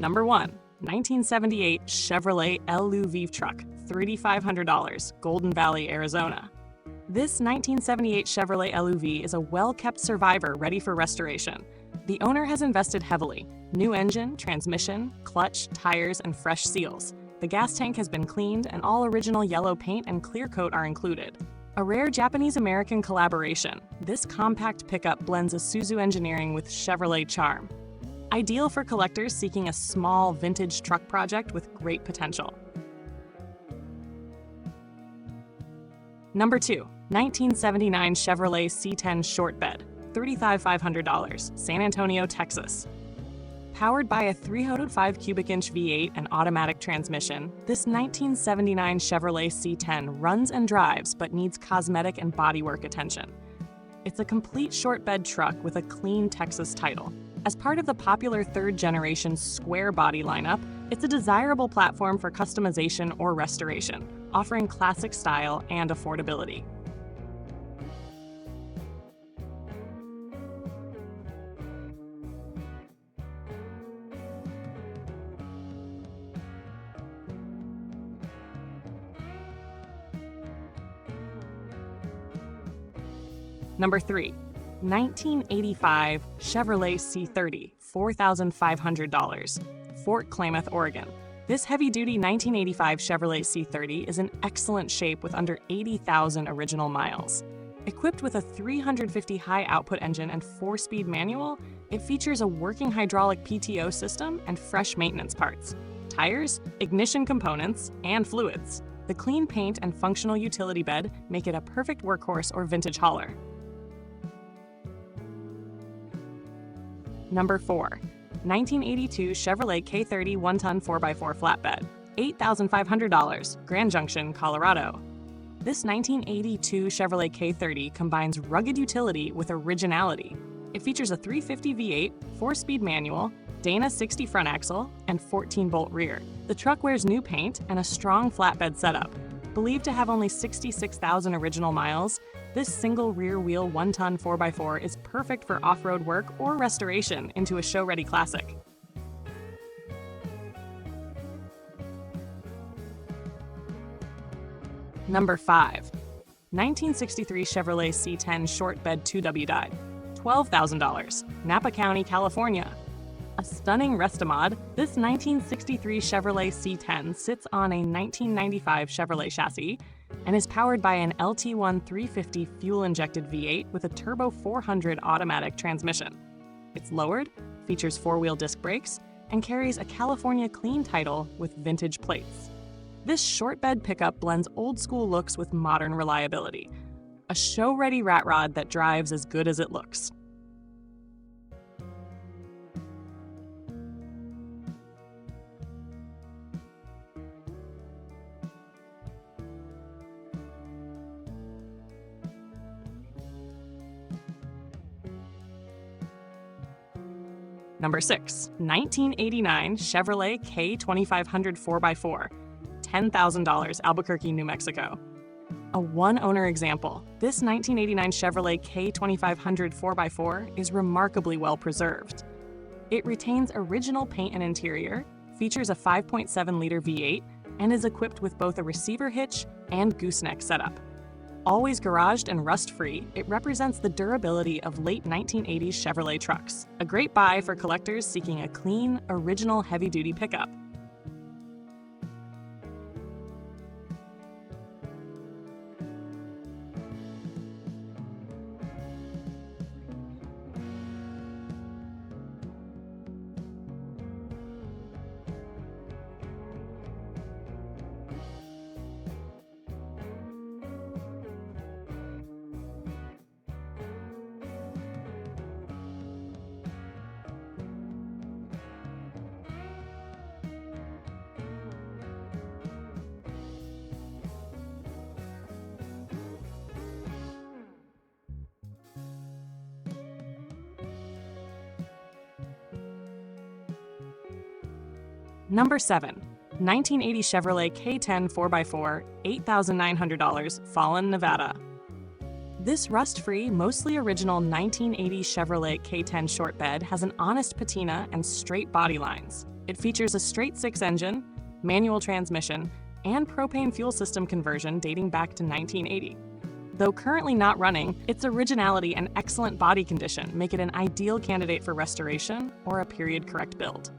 Number 1. 1978 Chevrolet LUV truck, $3,500, Golden Valley, Arizona. This 1978 Chevrolet LUV is a well-kept survivor ready for restoration. The owner has invested heavily: new engine, transmission, clutch, tires, and fresh seals. The gas tank has been cleaned, and all original yellow paint and clear coat are included. A rare Japanese-American collaboration, this compact pickup blends Isuzu engineering with Chevrolet charm. Ideal for collectors seeking a small vintage truck project with great potential. Number 2. 1979 Chevrolet C10 short bed, $35,500, San Antonio, Texas. Powered by a 305 cubic inch V8 and automatic transmission, this 1979 Chevrolet C10 runs and drives but needs cosmetic and bodywork attention. It's a complete short bed truck with a clean Texas title. As part of the popular third-generation square body lineup, it's a desirable platform for customization or restoration, offering classic style and affordability. Number 3. 1985 Chevrolet C30, $4,500, Fort Klamath, Oregon. This heavy-duty 1985 Chevrolet C30 is in excellent shape with under 80,000 original miles. Equipped with a 350 high-output engine and 4-speed manual, it features a working hydraulic PTO system and fresh maintenance parts, tires, ignition components, and fluids. The clean paint and functional utility bed make it a perfect workhorse or vintage hauler. Number 4. 1982 Chevrolet K30 1-ton 4x4 flatbed, $8,500, Grand Junction, Colorado. This 1982 Chevrolet K30 combines rugged utility with originality. It features a 350 V8, 4-speed manual, Dana 60 front axle, and 14-bolt rear. The truck wears new paint and a strong flatbed setup. Believed to have only 66,000 original miles, this single rear-wheel 1-ton 4x4 is perfect for off-road work or restoration into a show-ready classic. Number 5. 1963 Chevrolet C10 short bed 2W dyed, $12,000, Napa County, California. A stunning Restomod, this 1963 Chevrolet C10 sits on a 1995 Chevrolet chassis and is powered by an LT1 350 fuel-injected V8 with a turbo 400 automatic transmission. It's lowered, features 4-wheel disc brakes, and carries a California clean title with vintage plates. This short bed pickup blends old-school looks with modern reliability. A show-ready rat rod that drives as good as it looks. Number 6. 1989 Chevrolet K2500 4x4, $10,000, Albuquerque, New Mexico. A one-owner example, this 1989 Chevrolet K2500 4x4 is remarkably well preserved. It retains original paint and interior, features a 5.7-liter V8, and is equipped with both a receiver hitch and gooseneck setup. Always garaged and rust-free, it represents the durability of late 1980s Chevrolet trucks. A great buy for collectors seeking a clean, original heavy-duty pickup. Number 7. 1980 Chevrolet K10 4x4, $8,900, Fallon, Nevada. This rust-free, mostly original 1980 Chevrolet K10 short bed has an honest patina and straight body lines. It features a straight-six engine, manual transmission, and propane fuel system conversion dating back to 1980. Though currently not running, its originality and excellent body condition make it an ideal candidate for restoration or a period-correct build.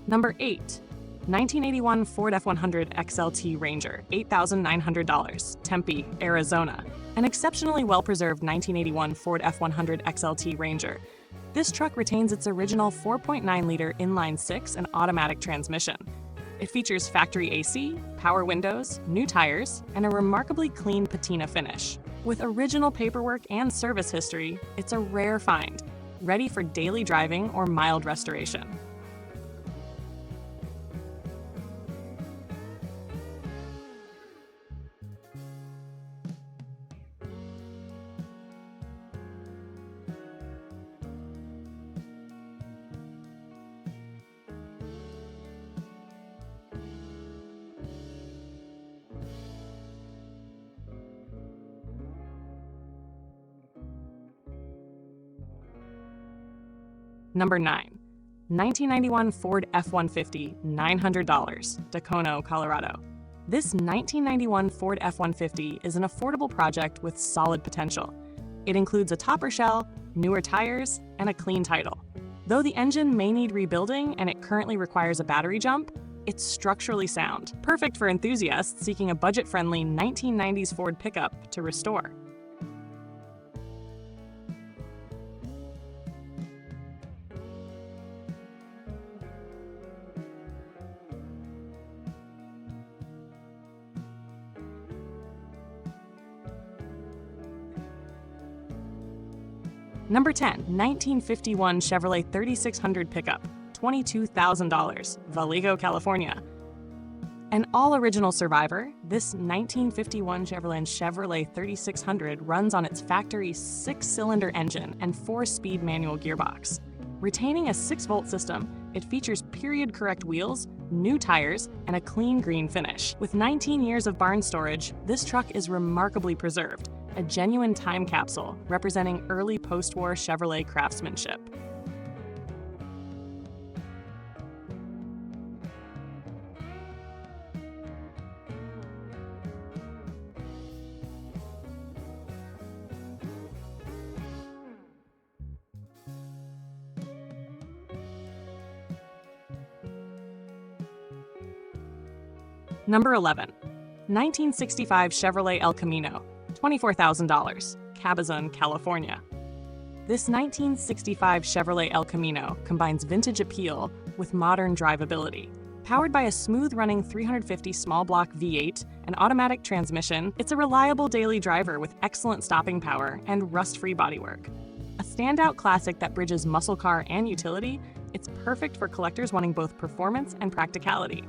Number 8. 1981 Ford F-100 XLT Ranger, $8,900, Tempe, Arizona. An exceptionally well-preserved 1981 Ford F-100 XLT Ranger. This truck retains its original 4.9-liter inline-six and automatic transmission. It features factory AC, power windows, new tires, and a remarkably clean patina finish. With original paperwork and service history, it's a rare find, ready for daily driving or mild restoration. Number 9. 1991 Ford F-150, $900, Dacono, Colorado. This 1991 Ford F-150 is an affordable project with solid potential. It includes a topper shell, newer tires, and a clean title. Though the engine may need rebuilding and it currently requires a battery jump, it's structurally sound, perfect for enthusiasts seeking a budget-friendly 1990s Ford pickup to restore. Number 10, 1951 Chevrolet 3600 pickup, $22,000, Vallejo, California. An all-original survivor, this 1951 Chevrolet 3600 runs on its factory 6-cylinder engine and 4-speed manual gearbox. Retaining a 6-volt system, it features period-correct wheels, new tires, and a clean green finish. With 19 years of barn storage, this truck is remarkably preserved, a genuine time capsule representing early post-war Chevrolet craftsmanship. Number 11. 1965 Chevrolet El Camino, $24,000, Cabazon, California. This 1965 Chevrolet El Camino combines vintage appeal with modern drivability. Powered by a smooth-running 350 small-block V8 and automatic transmission, it's a reliable daily driver with excellent stopping power and rust-free bodywork. A standout classic that bridges muscle car and utility, it's perfect for collectors wanting both performance and practicality.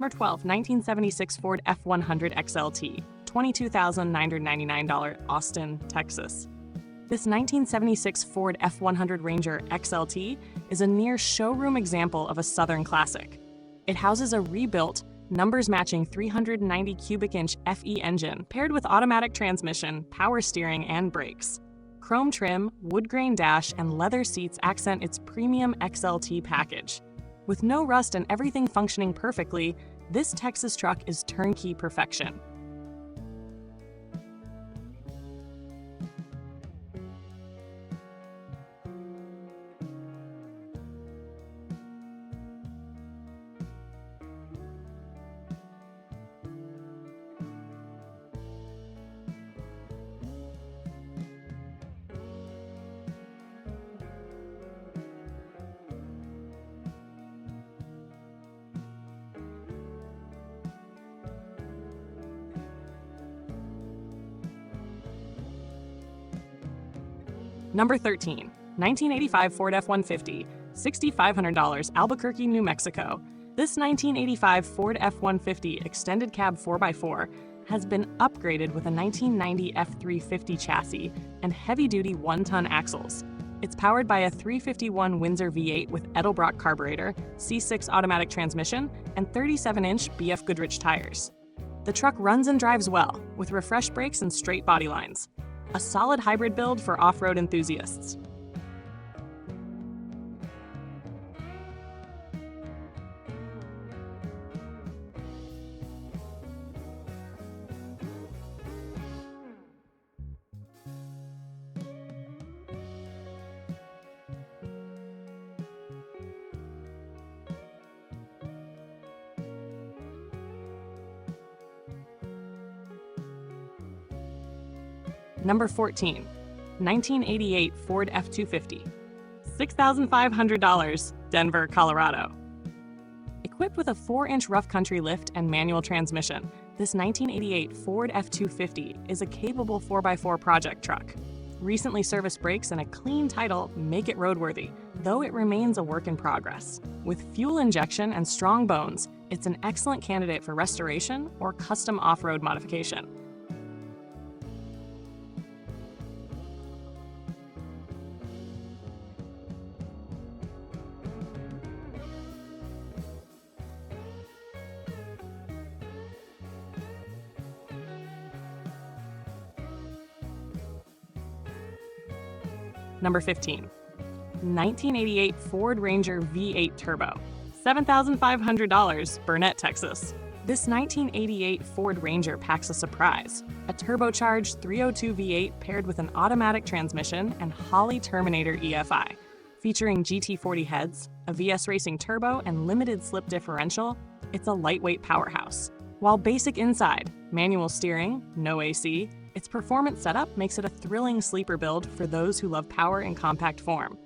Number 12, 1976 Ford F-100 XLT, $22,999, Austin, Texas. This 1976 Ford F-100 Ranger XLT is a near showroom example of a Southern classic. It houses a rebuilt, numbers-matching 390 cubic-inch FE engine paired with automatic transmission, power steering, and brakes. Chrome trim, wood grain dash, and leather seats accent its premium XLT package. With no rust and everything functioning perfectly, this Texas truck is turnkey perfection. Number 13, 1985 Ford F-150, $6,500, Albuquerque, New Mexico. This 1985 Ford F-150 extended cab 4x4 has been upgraded with a 1990 F-350 chassis and heavy-duty 1-ton axles. It's powered by a 351 Windsor V8 with Edelbrock carburetor, C6 automatic transmission, and 37-inch BF Goodrich tires. The truck runs and drives well, with refreshed brakes and straight body lines. A solid hybrid build for off-road enthusiasts. Number 14, 1988 Ford F-250, $6,500, Denver, Colorado. Equipped with a 4-inch rough country lift and manual transmission, this 1988 Ford F-250 is a capable 4x4 project truck. Recently serviced brakes and a clean title make it roadworthy, though it remains a work in progress. With fuel injection and strong bones, it's an excellent candidate for restoration or custom off-road modification. Number 15, 1988 Ford Ranger V8 Turbo, $7,500, Burnet, Texas. This 1988 Ford Ranger packs a surprise, a turbocharged 302 V8 paired with an automatic transmission and Holley Terminator EFI. Featuring GT40 heads, a VS Racing turbo, and limited slip differential, it's a lightweight powerhouse. While basic inside, manual steering, no AC, its performance setup makes it a thrilling sleeper build for those who love power in compact form.